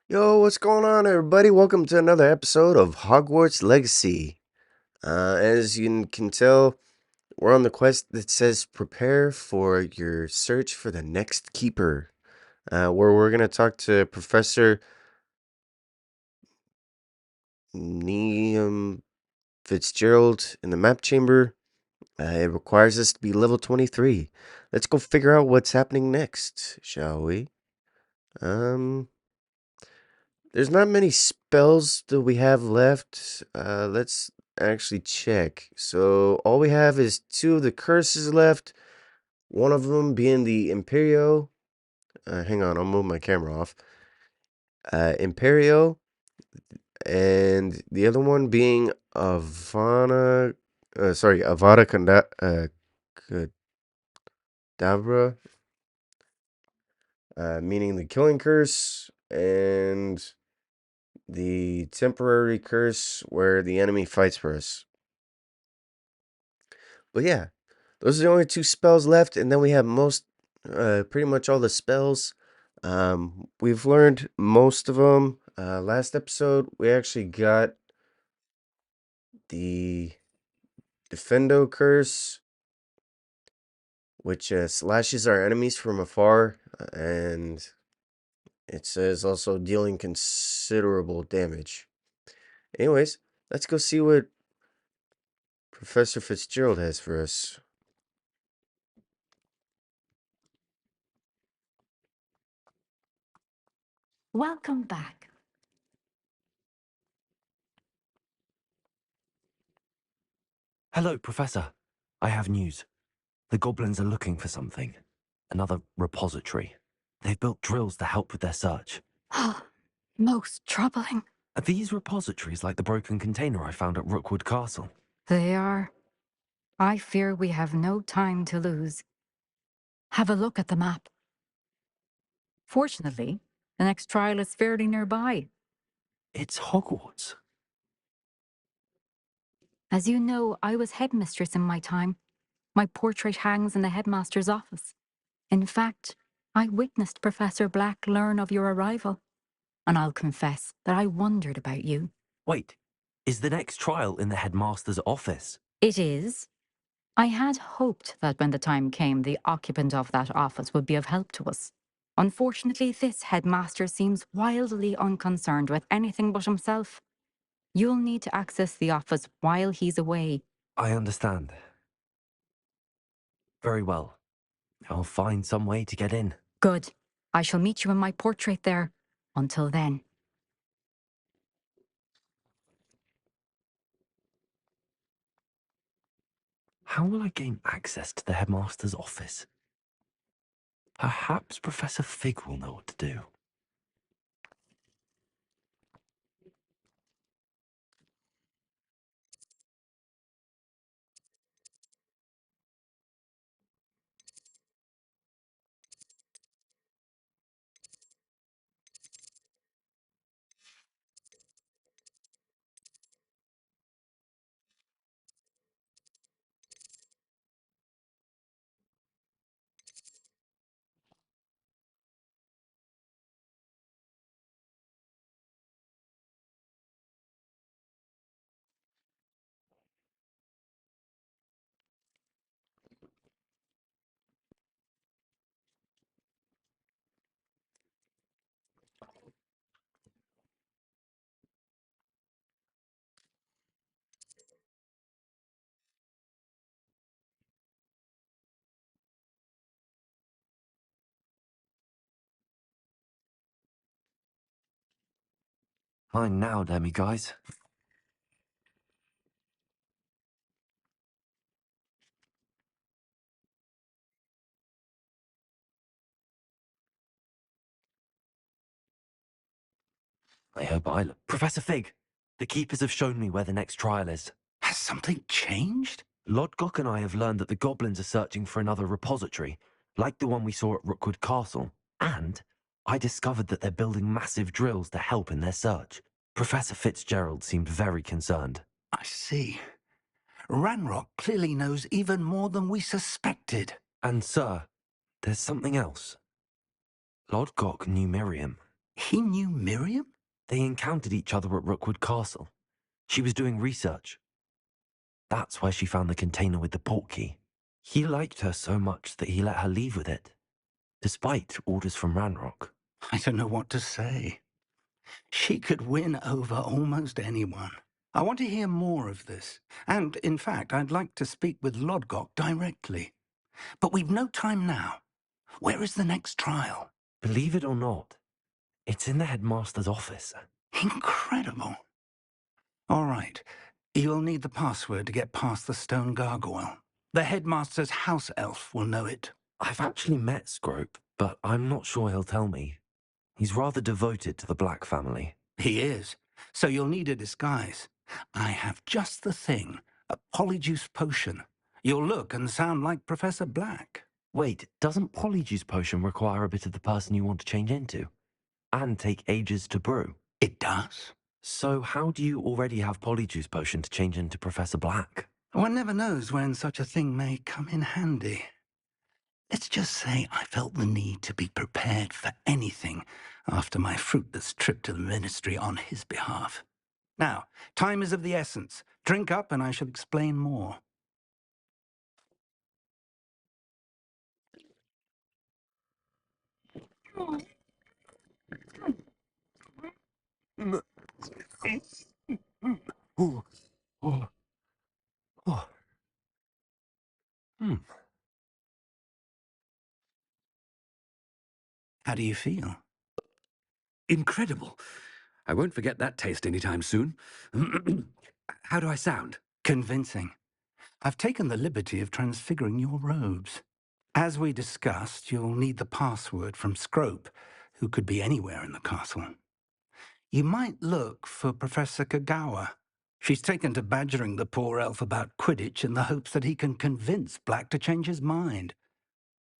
Yo, what's going on, everybody? Welcome to another episode of Hogwarts Legacy. As you can tell, we're on the quest that says prepare for your search for the next keeper, where we're going to talk to Professor Neum Fitzgerald in the map chamber. It requires us to be level 23. Let's go figure out what's happening next, shall we? Um, There's not many spells that we have left. Let's actually check. So all we have is two of the curses left. One of them being the Imperio. Hang on, I'll move my camera off. Imperio, and the other one being Avana. Avada Kedavra, meaning the killing curse, and the temporary curse where the enemy fights for us. But yeah, those are the only two spells left, and then we have pretty much all the spells. We've learned most of them. Last episode, we actually got the Defendo Curse, which slashes our enemies from afar, and it says also dealing considerable damage. Anyways, let's go see what Professor Fitzgerald has for us. Welcome back. Hello, Professor. I have news. The goblins are looking for something. Another repository. They've built drills to help with their search. Most troubling. Are these repositories like the broken container I found at Rookwood Castle? They are. I fear we have no time to lose. Have a look at the map. Fortunately, the next trial is fairly nearby. It's Hogwarts. As you know, I was headmistress in my time. My portrait hangs in the headmaster's office. In fact, I witnessed Professor Black learn of your arrival. And I'll confess that I wondered about you. Wait, is the next trial in the headmaster's office? It is. I had hoped that when the time came, the occupant of that office would be of help to us. Unfortunately, this headmaster seems wildly unconcerned with anything but himself. You'll need to access the office while he's away. I understand. Very well. I'll find some way to get in. Good. I shall meet you in my portrait there. Until then. How will I gain access to the headmaster's office? Perhaps Professor Fig will know what to do. Fine now, guys. I hope I look. Professor Fig, the keepers have shown me where the next trial is. Has something changed? Lodgok and I have learned that the goblins are searching for another repository, like the one we saw at Rookwood Castle. And I discovered that they're building massive drills to help in their search. Professor Fitzgerald seemed very concerned. I see. Ranrock clearly knows even more than we suspected. And, sir, there's something else. Lodgok knew Miriam. He knew Miriam? They encountered each other at Rookwood Castle. She was doing research. That's where she found the container with the portkey. He liked her so much that he let her leave with it, despite orders from Ranrock. I don't know what to say. She could win over almost anyone. I want to hear more of this. And, in fact, I'd like to speak with Lodgok directly. But we've no time now. Where is the next trial? Believe it or not, it's in the headmaster's office. Incredible. All right. You'll need the password to get past the stone gargoyle. The headmaster's house elf will know it. I've actually met Scrope, but I'm not sure he'll tell me. He's rather devoted to the Black family. He is. So you'll need a disguise. I have just the thing. A polyjuice potion. You'll look and sound like Professor Black. Wait, doesn't Polyjuice Potion require a bit of the person you want to change into? And take ages to brew? It does? So how do you already have Polyjuice Potion to change into Professor Black? One never knows when such a thing may come in handy. Let's just say I felt the need to be prepared for anything after my fruitless trip to the ministry on his behalf. Now, time is of the essence. Drink up and I shall explain more. Oh, oh, oh. Hmm. How do you feel? Incredible. I won't forget that taste anytime soon. How do I sound? Convincing. I've taken the liberty of transfiguring your robes. As we discussed, you'll need the password from Scrope, who could be anywhere in the castle. You might look for Professor Kagawa. She's taken to badgering the poor elf about Quidditch in the hopes that he can convince Black to change his mind.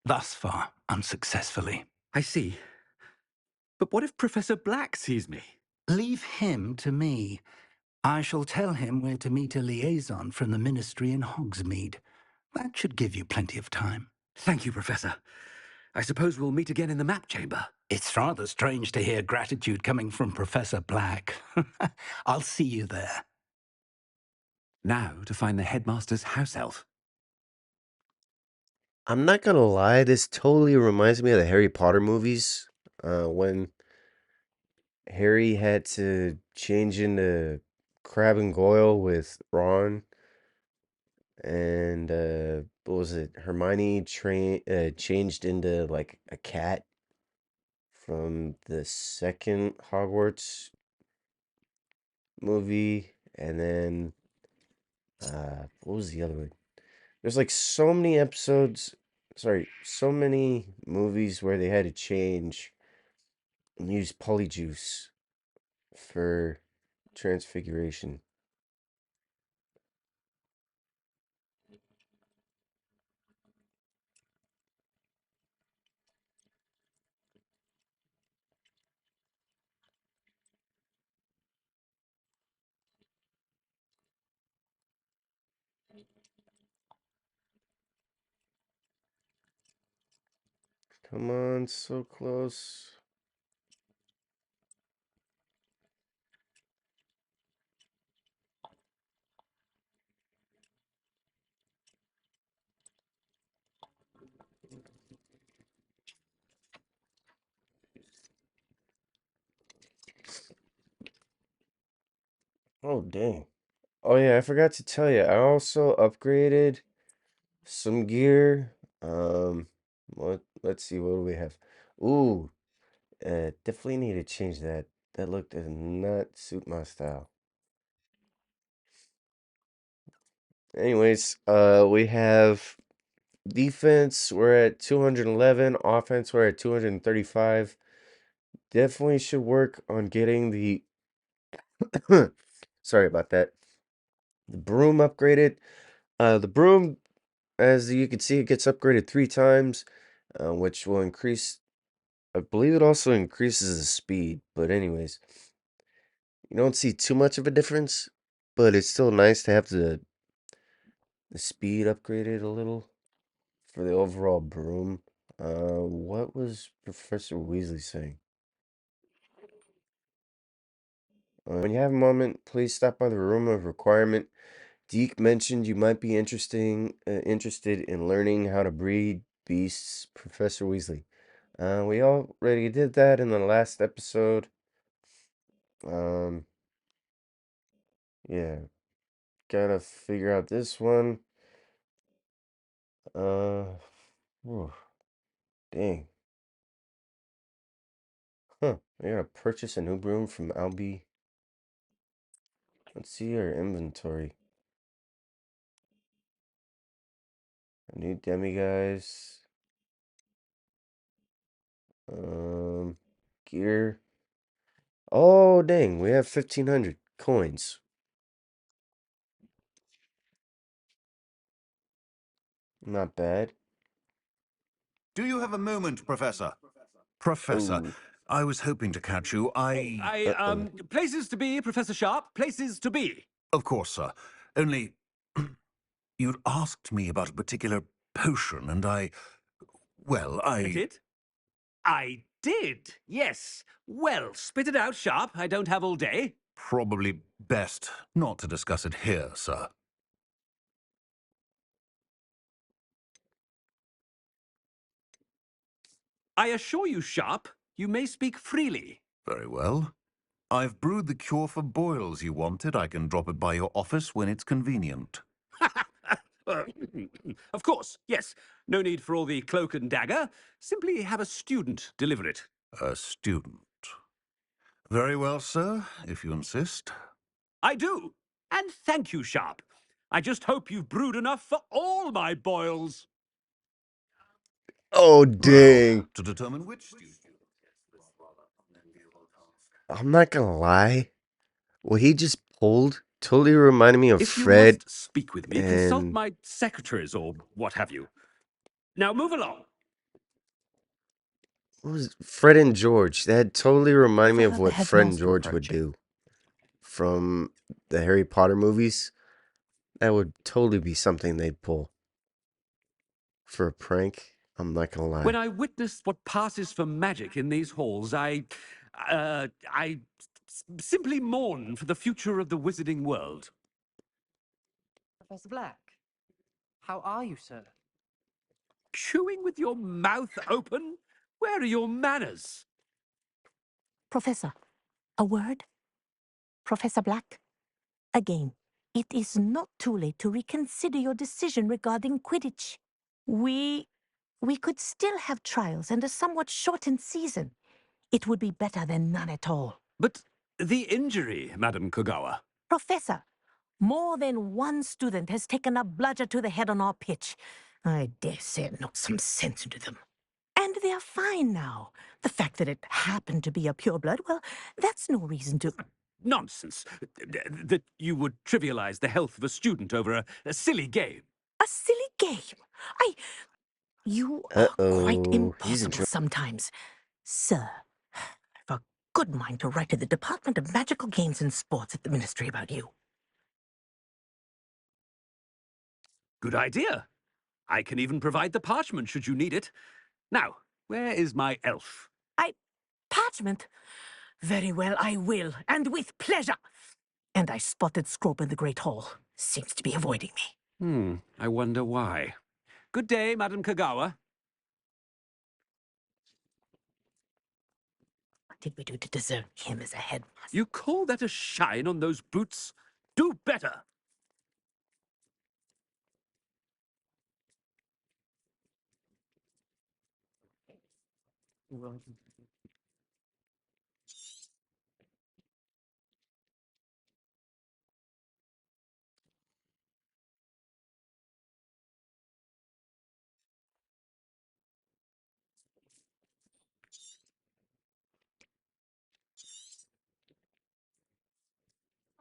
Thus far, unsuccessfully. I see. But what if Professor Black sees me? Leave him to me. I shall tell him where to meet a liaison from the ministry in Hogsmeade. That should give you plenty of time. Thank you, Professor. I suppose we'll meet again in the map chamber. It's rather strange to hear gratitude coming from Professor Black. I'll see you there. Now to find the headmaster's house elf. I'm not gonna lie, this totally reminds me of the Harry Potter movies. When Harry had to change into Crab and Goyle with Ron, and what was it? Changed into like a cat from the second Hogwarts movie, and then what was the other one? There's like so many episodes, sorry, so many movies where they had to change and use polyjuice for transfiguration. Come on, so close. Oh, dang. Oh, yeah, I forgot to tell you. I also upgraded some gear. Let's see, what do we have? Ooh, definitely need to change that. That look does not suit my style. Anyways, we have defense, we're at 211. Offense, we're at 235. Definitely should work on getting the sorry about that. The broom upgraded. The broom, as you can see, it gets upgraded 3 times, which will increase. I believe it also increases the speed. But anyways, you don't see too much of a difference, but it's still nice to have the speed upgraded a little for the overall broom. What was Professor Weasley saying? When you have a moment, please stop by the room of requirement. Deke mentioned you might be interested in learning how to breed beasts, Professor Weasley. We already did that in the last episode. Yeah, gotta figure out this one. Whew, dang. Huh, I gotta purchase a new broom from Albie. Let's see our inventory. A new demiguise. Gear. Oh, dang, we have 1,500 coins. Not bad. Do you have a moment, Professor? Professor, Oh, I was hoping to catch you. uh-oh. Places to be, Professor Sharp, places to be. Of course, sir. Only, you'd asked me about a particular potion, and well, I did? I did, yes. Well, spit it out, Sharp. I don't have all day. probably best not to discuss it here, sir. I assure you, Sharp, you may speak freely. Very well. I've brewed the cure for boils you wanted. I can drop it by your office when it's convenient. Uh, of course, yes. No need for all the cloak and dagger. Simply have a student deliver it. A student. Very well, sir, if you insist. I do. And thank you, Sharp. I just hope you've brewed enough for all my boils. Oh, Well, dang. to determine which student. I'm not gonna lie. What he just pulled totally reminded me of If you Fred must speak with me, consult and my secretaries or what have you. Now move along. what was it? Fred and George. That totally reminded me I of thought the what Fred and headmaster George would approaching. do from the Harry Potter movies. That would totally be something they'd pull for a prank. I'm not gonna When lie. I witness what passes for magic in these halls, I simply mourn for the future of the wizarding world. Professor Black, how are you, sir? Chewing with your mouth open? Where are your manners? Professor, a word? Professor Black? Again, it is not too late to reconsider your decision regarding Quidditch. We could still have trials and a somewhat shortened season. It would be better than none at all. But the injury, Madam Kogawa. Professor, more than one student has taken a bludger to the head on our pitch. I dare say it knocked some sense into them. And they're fine now. The fact that it happened to be a pureblood, well, that's no reason to... Nonsense. That you would trivialize the health of a student over a silly game. A silly game. You are quite Uh-oh. He's in impossible trouble. sometimes. Sir, I've a good mind to write to the Department of Magical Games and Sports at the Ministry about you. Good idea. I can even provide the parchment should you need it. Now, where is my elf? Parchment? Very well, I will, and with pleasure. And I spotted Scrope in the Great Hall. Seems to be avoiding me. I wonder why. Good day, Madam Kogawa. What did we do to deserve him as a headmaster? You call that a shine on those boots? Do better.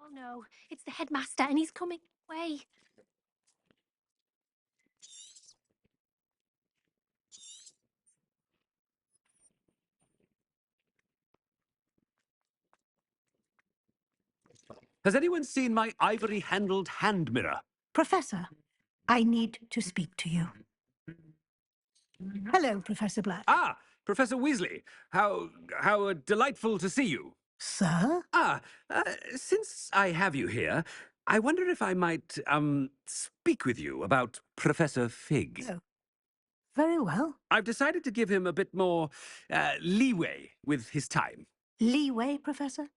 Oh no, it's the headmaster and he's coming away. Has anyone seen my ivory-handled hand mirror? Professor, I need to speak to you. Hello, Professor Black. Ah, Professor Weasley. How delightful to see you. Sir? Ah, since I have you here, I wonder if I might, speak with you about Professor Fig. Oh, very well. I've decided to give him a bit more leeway with his time. Leeway, Professor?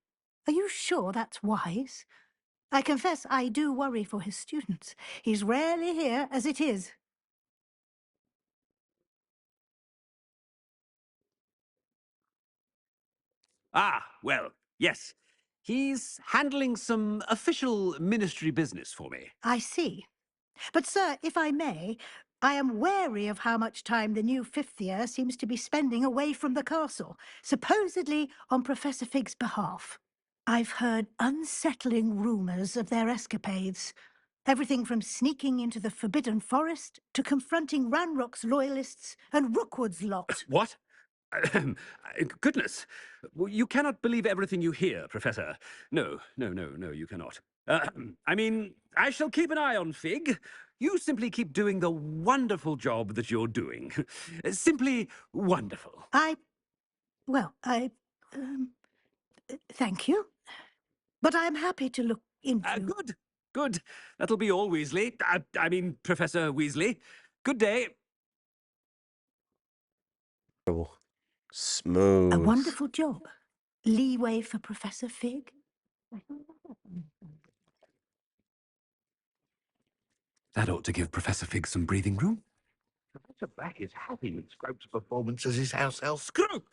Are you sure that's wise? I confess I do worry for his students. He's rarely here as it is. Ah, well, yes. He's handling some official ministry business for me. I see. But, sir, if I may, I am wary of how much time the new fifth year seems to be spending away from the castle, supposedly on Professor Fig's behalf. I've heard unsettling rumours of their escapades. Everything from sneaking into the Forbidden Forest to confronting Ranrock's loyalists and Rookwood's lot. What? Goodness. Well, you cannot believe everything you hear, Professor. No, no, no, no, you cannot. I mean, I shall keep an eye on Fig. You simply keep doing the wonderful job that you're doing. Simply wonderful. Thank you. But I am happy to look into... Good, good. That'll be all, Weasley. I mean, Professor Weasley. Good day. Oh, A smooth. wonderful job. Leeway for Professor Fig? That ought to give Professor Fig some breathing room. Professor Black is happy with Scrope's performance as his house elf. Scrope!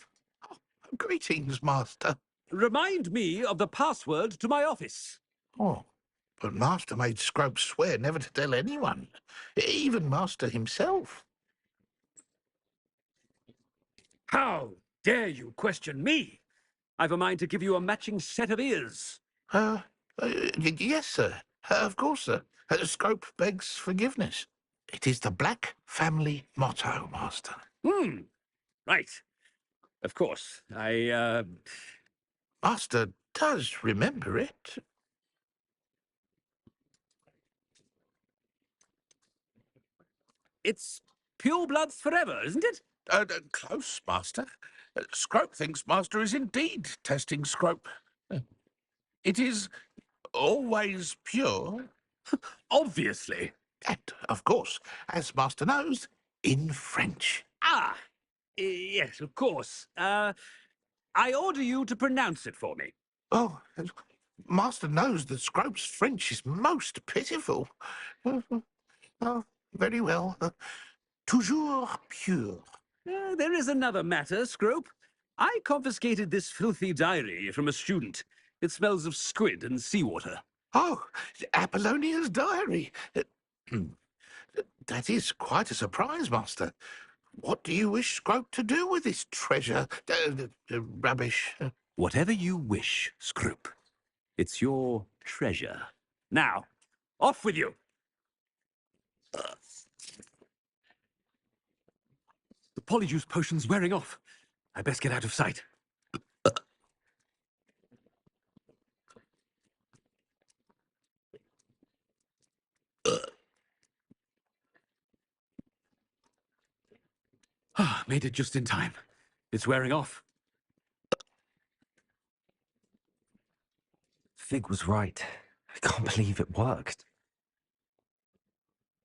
Oh, greetings, Master. Remind me of the password to my office. Oh, but Master made Scrope swear never to tell anyone, even Master himself. How dare you question me? I've a mind to give you a matching set of ears. Yes, sir. Of course, sir. Scrope begs forgiveness. It is the Black family motto, Master. Right. Of course. Master does remember it. It's pure bloods forever, isn't it? Close, Master. Scrope thinks Master is indeed testing Scrope. It is always pure, Obviously. and, of course, as Master knows, in French. Ah, yes, of course. I order you to pronounce it for me. Oh, Master knows that Scrope's French is most pitiful. Oh, very well. Toujours pure. There is another matter, Scrope. I confiscated this filthy diary from a student. It smells of squid and seawater. Oh, Apollonia's diary. That is quite a surprise, Master. What do you wish Scrope to do with this treasure? Rubbish. Whatever you wish, Scrope. It's your treasure. Now, off with you. The polyjuice potion's wearing off. I best get out of sight. Ah, made it just in time. It's wearing off. Fig was right. I can't believe it worked.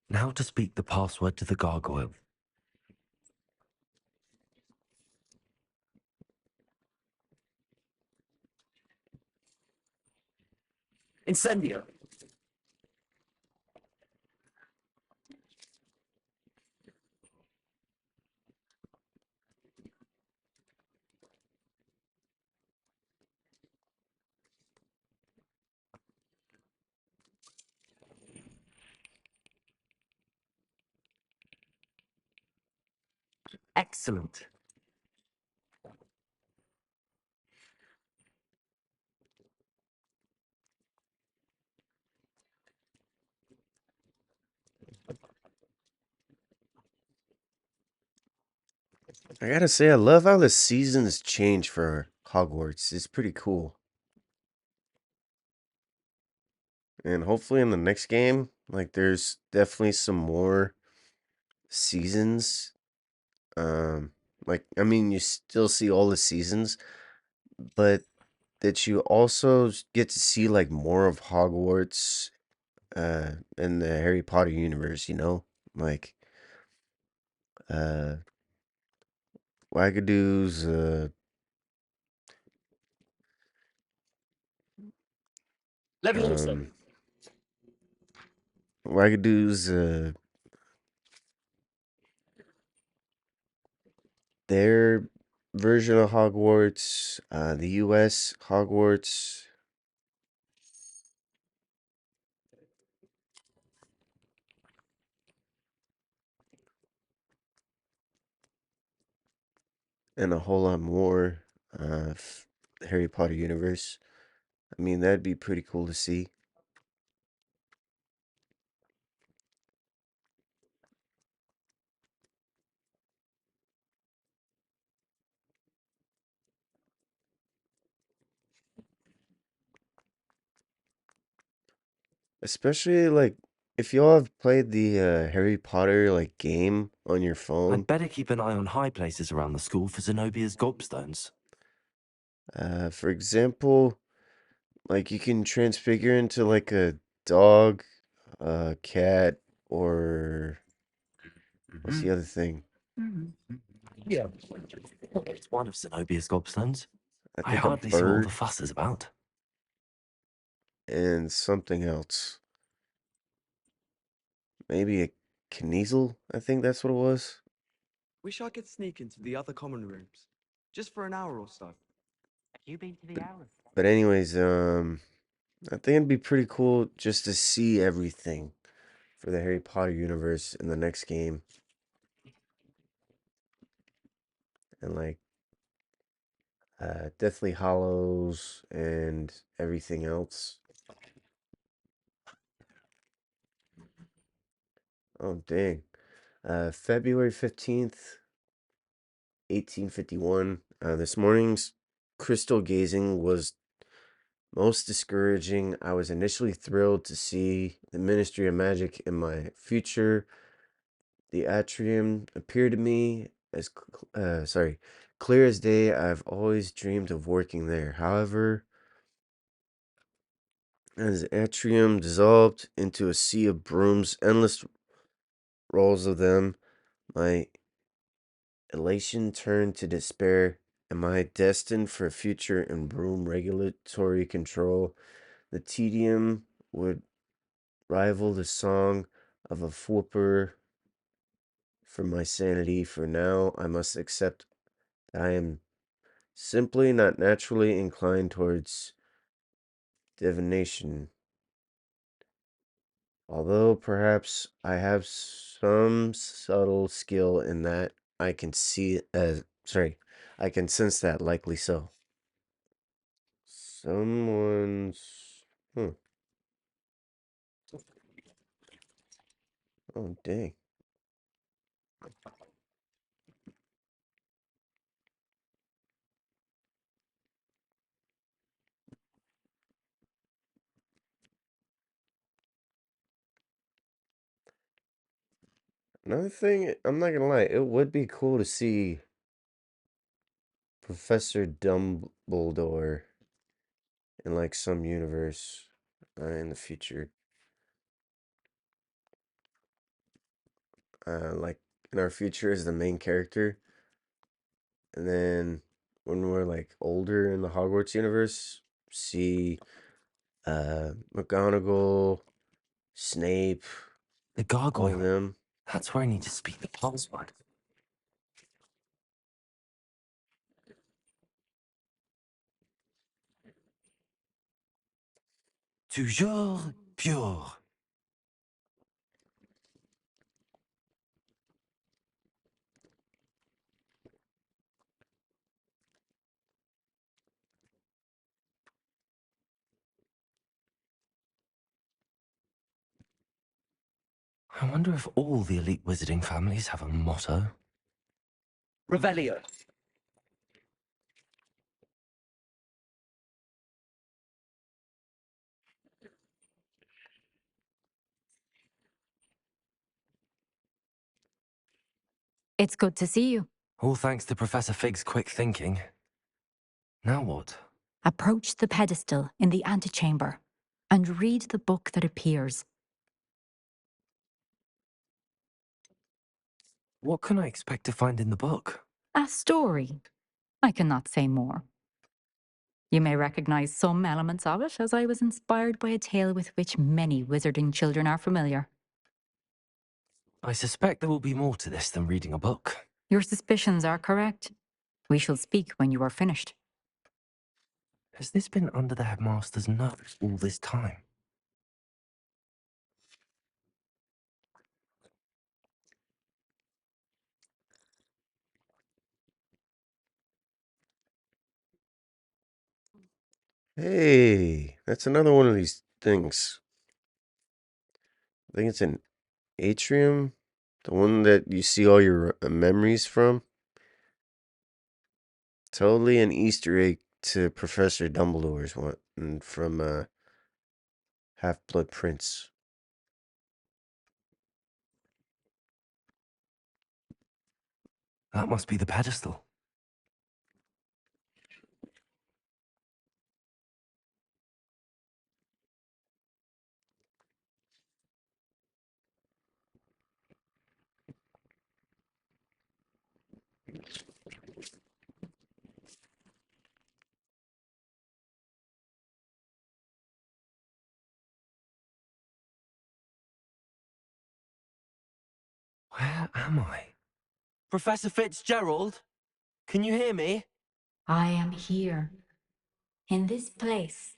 Now to speak the password to the gargoyle. Incendio. Excellent. I gotta say, I love how the seasons change for Hogwarts. It's pretty cool. And hopefully in the next game, like there's definitely some more seasons. Um, like I mean, you still see all the seasons, but that you also get to see like more of Hogwarts in the Harry Potter universe, you know? Like uh Wagadoos, um Wagadoos, their version of Hogwarts, the US Hogwarts, and a whole lot more Harry Potter universe. I mean, that'd be pretty cool to see. Especially like if y'all have played the Harry Potter like game on your phone. I'd better keep an eye on high places around the school for Zenobia's gobstones. For example, like you can transfigure into like a dog, a cat, or what's the other thing? Yeah. It's one of Zenobia's gobstones. I I think a hardly see what all the bird fuss is about. and something else. Maybe a Kniezel, I think that's what it was. Wish I could sneak into the other common rooms, just for an hour or so. Have you been to the Owls? But anyways, I think it'd be pretty cool just to see everything for the Harry Potter universe in the next game. And like Deathly Hollows and everything else. Oh dang. February 15th, 1851. This morning's crystal gazing was most discouraging. I was initially thrilled to see the Ministry of Magic in my future. The atrium appeared to me as clear as day. I've always dreamed of working there. However, as the atrium dissolved into a sea of brooms, endless rolls of them, my elation turned to despair. Am I destined for a future in broom regulatory control? The tedium would rival the song of a whooper for my sanity. For now, I must accept that I am simply not naturally inclined towards divination. Although perhaps I have some subtle skill in that, I can see I can sense that likely so. Someone's hmm. Oh dang. Another thing, I'm not gonna lie, it would be cool to see Professor Dumbledore in like some universe in the future. Like in our future as the main character, and then when we're like older in the Hogwarts universe, see McGonagall, Snape, The all of gargoyle. them. That's where I need to speak the password. Toujours pure. I wonder if all the elite wizarding families have a motto. Revelio. It's good to see you. All thanks to Professor Fig's quick thinking. Now what? Approach the pedestal in the antechamber and read the book that appears. What can I expect to find in the book? A story. I cannot say more. You may recognize some elements of it, as I was inspired by a tale with which many wizarding children are familiar. I suspect there will be more to this than reading a book. Your suspicions are correct. We shall speak when you are finished. Has this been under the headmaster's nose all this time? Hey, that's another one of these things. I think it's an atrium, the one that you see all your memories from. Totally an Easter egg to Professor Dumbledore's one and from Half Blood Prince. That must be the pedestal. Where am I? Professor Fitzgerald? Can you hear me? I am here. In this place,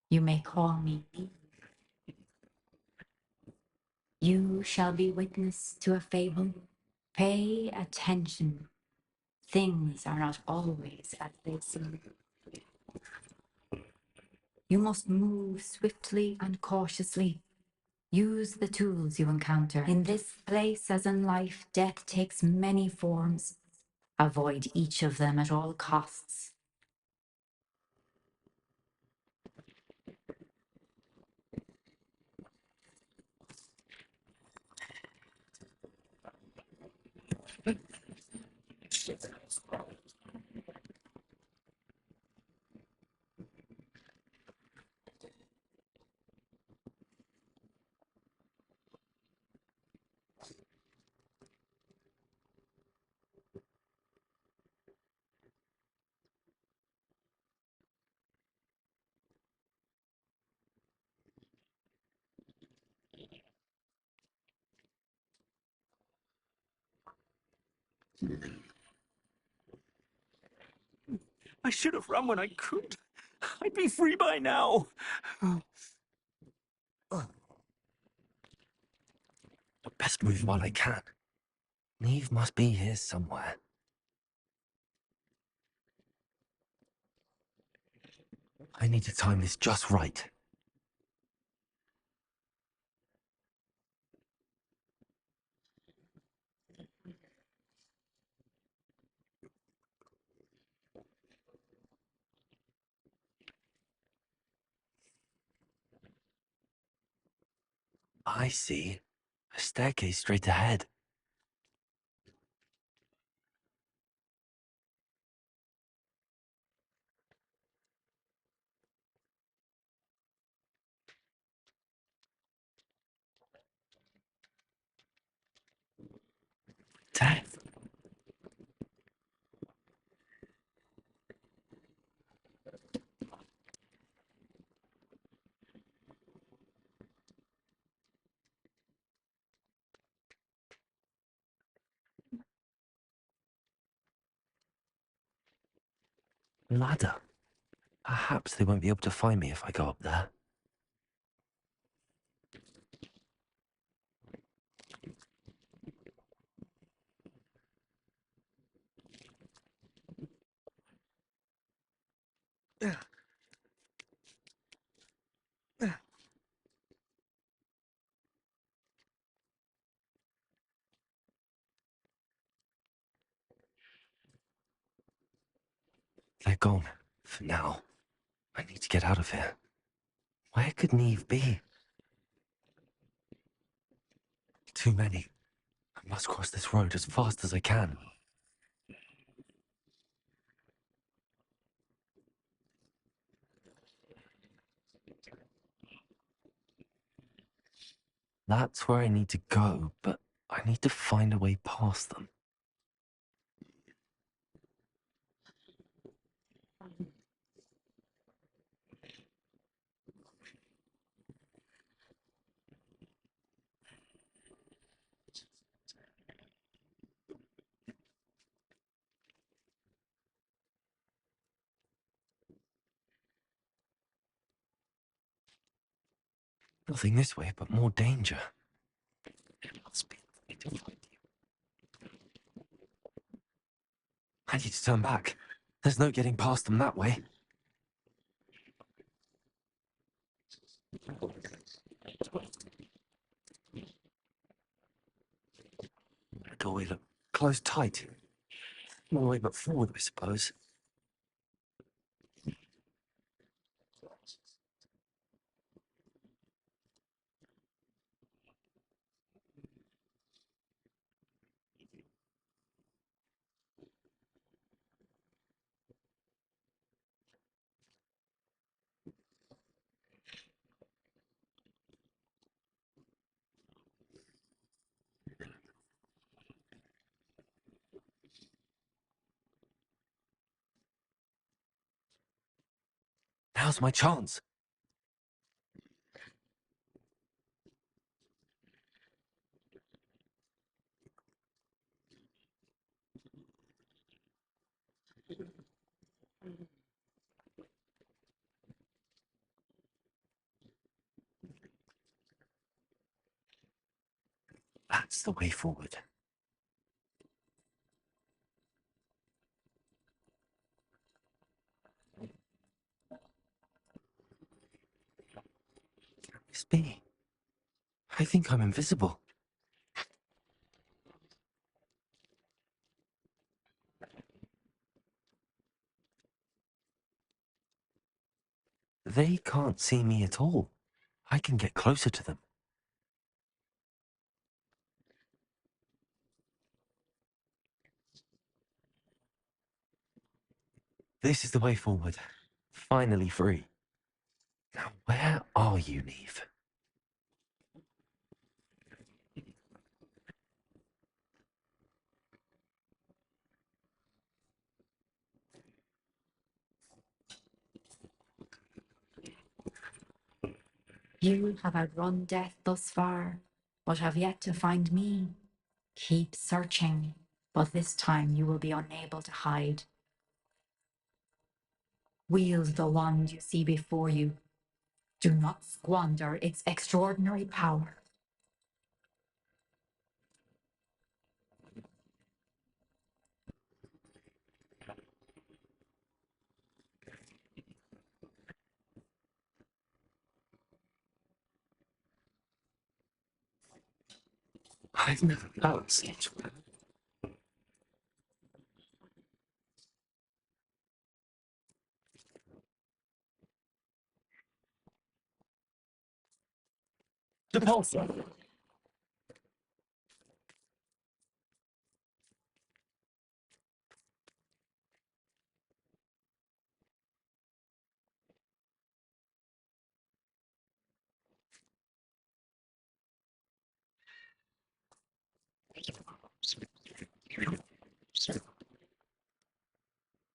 you may call me. You shall be witness to a fable. Pay attention. Things are not always as they seem. You must move swiftly and cautiously. Use the tools you encounter. In this place, as in life, death takes many forms. Avoid each of them at all costs. I should have run when I could. I'd be free by now. Best move while I can. Neve must be here somewhere. I need to time this just right. I see. A staircase straight ahead. Death. Ladder. Perhaps they won't be able to find me if I go up there. They're gone. For now. I need to get out of here. Where could Neve be? Too many. I must cross this road as fast as I can. That's where I need to go, but I need to find a way past them. Nothing this way, but more danger. It must be a way to find you. I need to turn back. There's no getting past them that way. The doorway look closed tight. No way but forward, I suppose. Now's my chance. That's the way forward. It's me. I think I'm invisible. They can't see me at all. I can get closer to them. This is the way forward. Finally free. Now, where are you, Neve? You have outrun death thus far, but have yet to find me. Keep searching, but this time you will be unable to hide. Wield the wand you see before you. Do not squander its extraordinary power. I've never felt such. The pulsar.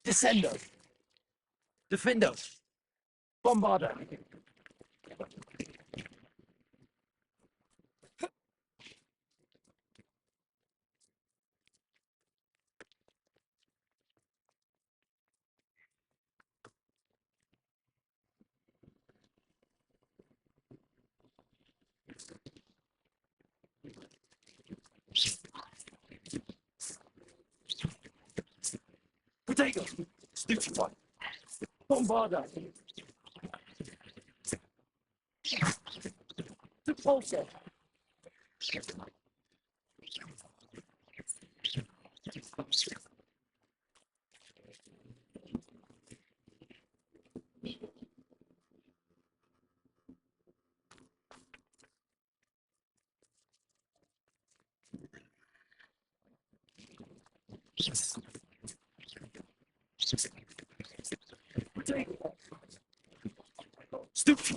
Descendo. Defendo. Bombarder. Potato. Stupefy. Bombarder. Repulsor. Potato. Stupefy.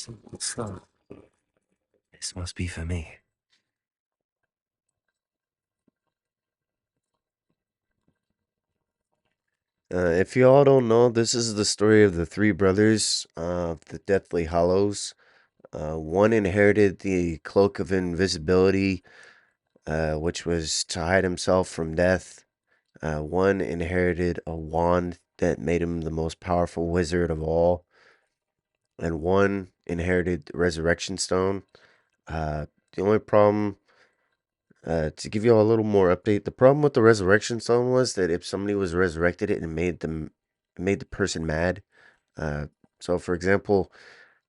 Simple stuff. This must be for me. If you all don't know, this is the story of the three brothers of the Deathly Hollows. One inherited the cloak of invisibility, which was to hide himself from death. One inherited a wand that made him the most powerful wizard of all. And one inherited the resurrection stone. The only problem, to give you all a little more update, the problem with the resurrection stone was that if somebody was resurrected, it made the person mad. Uh, so, for example,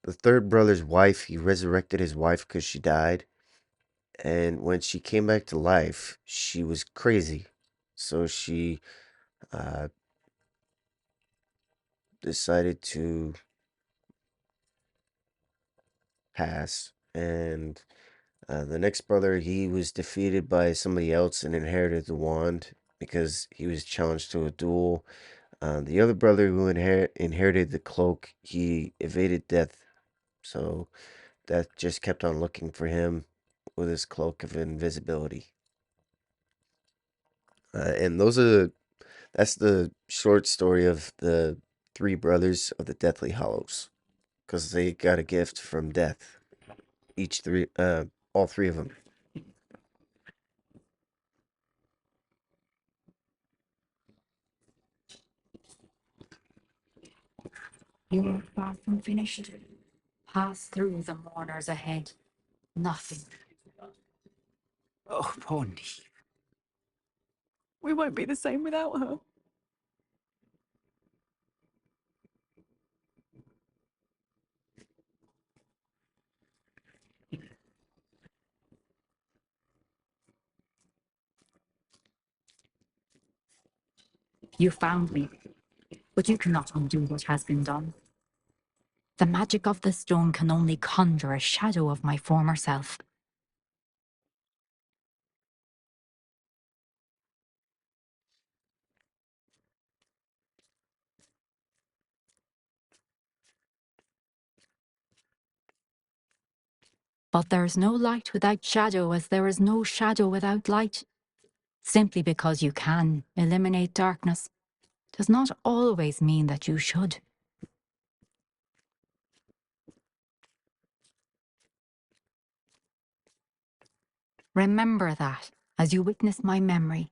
the third brother's wife, he resurrected his wife because she died. And when she came back to life, she was crazy. So she uh, decided to pass. And the next brother, he was defeated by somebody else and inherited the wand because he was challenged to a duel. The other brother who inherited the cloak, he evaded death. So death just kept on looking for him with his cloak of invisibility. And that's the short story of the three brothers of the Deathly Hollows, because they got a gift from death. All three of them. You're far from finished. Pass through the mourners ahead. Nothing. Oh, poor Neve. We won't be the same without her. You found me, but you cannot undo what has been done. The magic of the stone can only conjure a shadow of my former self. But there is no light without shadow, as there is no shadow without light. Simply because you can eliminate darkness does not always mean that you should. Remember that as you witness my memory.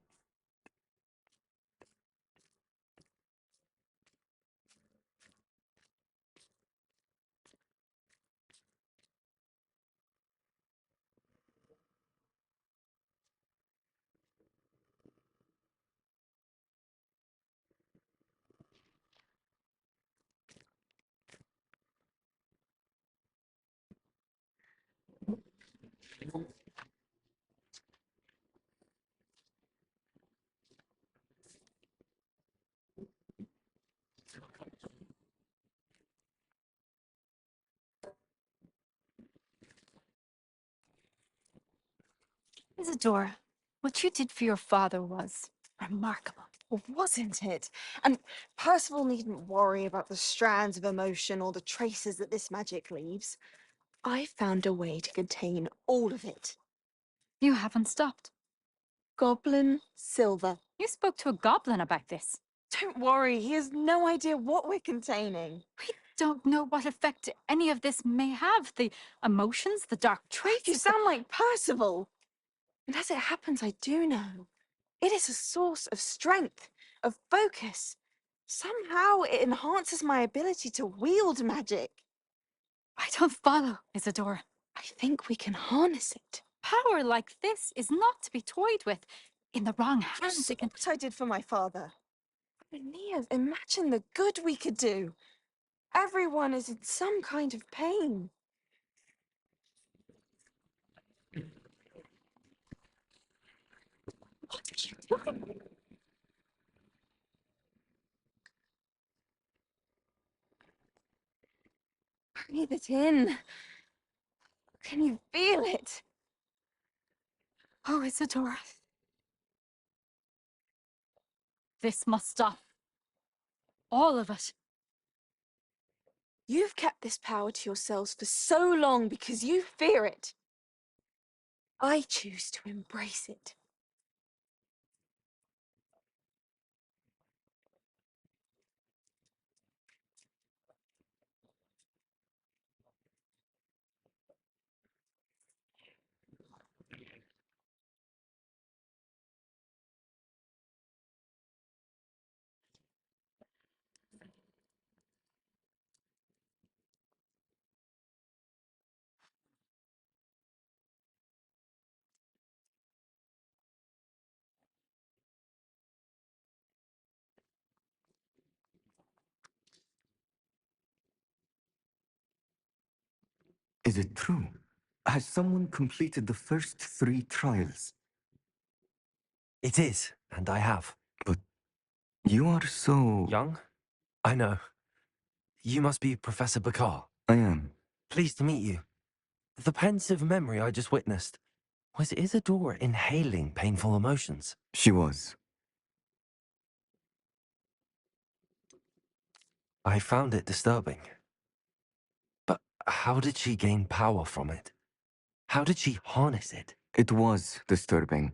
Isadora, what you did for your father was remarkable. Well, wasn't it? And Percival needn't worry about the strands of emotion or the traces that this magic leaves. I found a way to contain all of it. You haven't stopped. Goblin silver. You spoke to a goblin about this. Don't worry, he has no idea what we're containing. We don't know what effect any of this may have. The emotions, the dark traits. You sound like Percival. And as it happens, I do know. It is a source of strength, of focus. Somehow it enhances my ability to wield magic. I don't follow, Isadora. I think we can harness it. Power like this is not to be toyed with. In the wrong You hands, saw it can... what I did for my father. Aeneas, imagine the good we could do. Everyone is in some kind of pain. What are you doing? Breathe it in. Can you feel it? Oh, Isadora. This must stop. All of it. You've kept this power to yourselves for so long because you fear it. I choose to embrace it. Is it true? Has someone completed the first 3 trials? It is, and I have. But you are so... Young? I know. You must be Professor Bakar. I am. Pleased to meet you. The pensive memory I just witnessed. Was Isadora inhaling painful emotions? She was. I found it disturbing. But how did she gain power from it? How did she harness it? It was disturbing.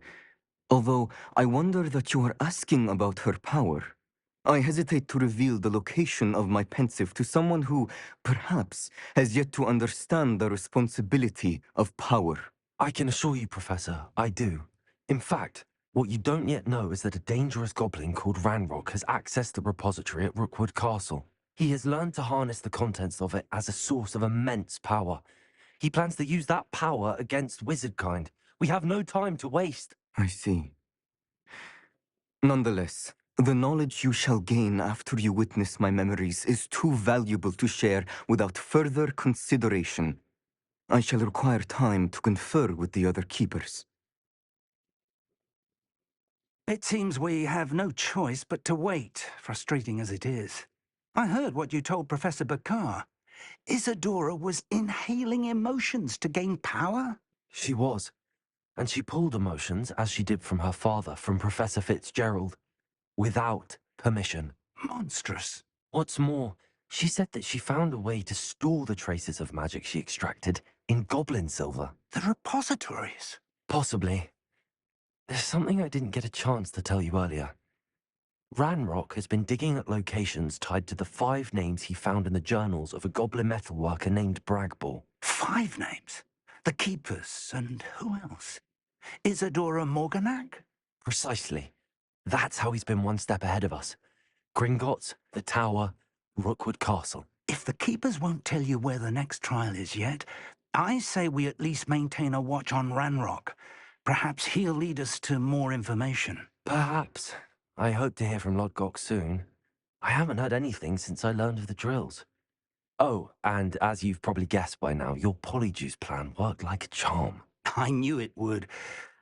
Although I wonder that you are asking about her power. I hesitate to reveal the location of my pensive to someone who, perhaps, has yet to understand the responsibility of power. I can assure you, Professor, I do. In fact, what you don't yet know is that a dangerous goblin called Ranrock has accessed the repository at Rookwood Castle. He has learned to harness the contents of it as a source of immense power. He plans to use that power against wizardkind. We have no time to waste. I see. Nonetheless, the knowledge you shall gain after you witness my memories is too valuable to share without further consideration. I shall require time to confer with the other keepers. It seems we have no choice but to wait, frustrating as it is. I heard what you told Professor Bakar. Isadora was inhaling emotions to gain power? She was. And she pulled emotions, as she did from her father, from Professor Fitzgerald, without permission. Monstrous. What's more, she said that she found a way to store the traces of magic she extracted in goblin silver. The repositories. Possibly. There's something I didn't get a chance to tell you earlier. Ranrock has been digging at locations tied to the 5 names he found in the journals of a goblin metalworker named Bragball. 5 names? The keepers, and who else? Isadora Morganac? Precisely. That's how he's been one step ahead of us. Gringotts, the Tower, Rookwood Castle. If the keepers won't tell you where the next trial is yet, I say we at least maintain a watch on Ranrock. Perhaps he'll lead us to more information. Perhaps. I hope to hear from Lodgok soon. I haven't heard anything since I learned of the drills. Oh, and as you've probably guessed by now, your polyjuice plan worked like a charm. I knew it would.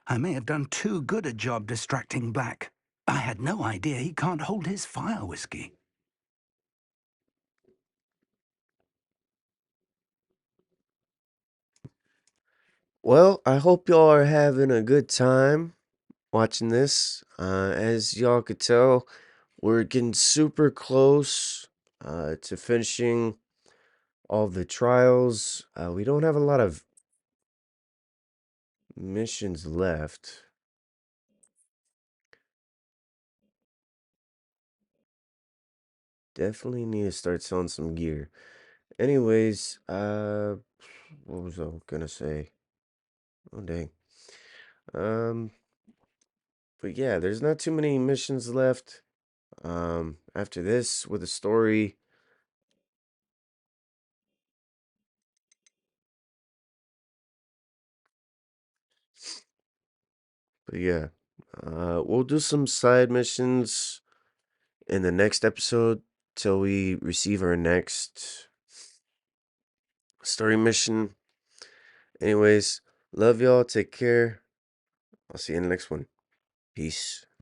I may have done too good a job distracting Black. I had no idea he can't hold his fire whiskey. Well, I hope y'all are having a good time watching this. As y'all could tell, we're getting super close to finishing all the trials. We don't have a lot of missions left. Definitely need to start selling some gear. Anyways, what was I gonna say? Oh dang. Um, but yeah, there's not too many missions left. After this with the story. But yeah, we'll do some side missions in the next episode till we receive our next story mission. Anyways, love y'all. Take care. I'll see you in the next one. Peace.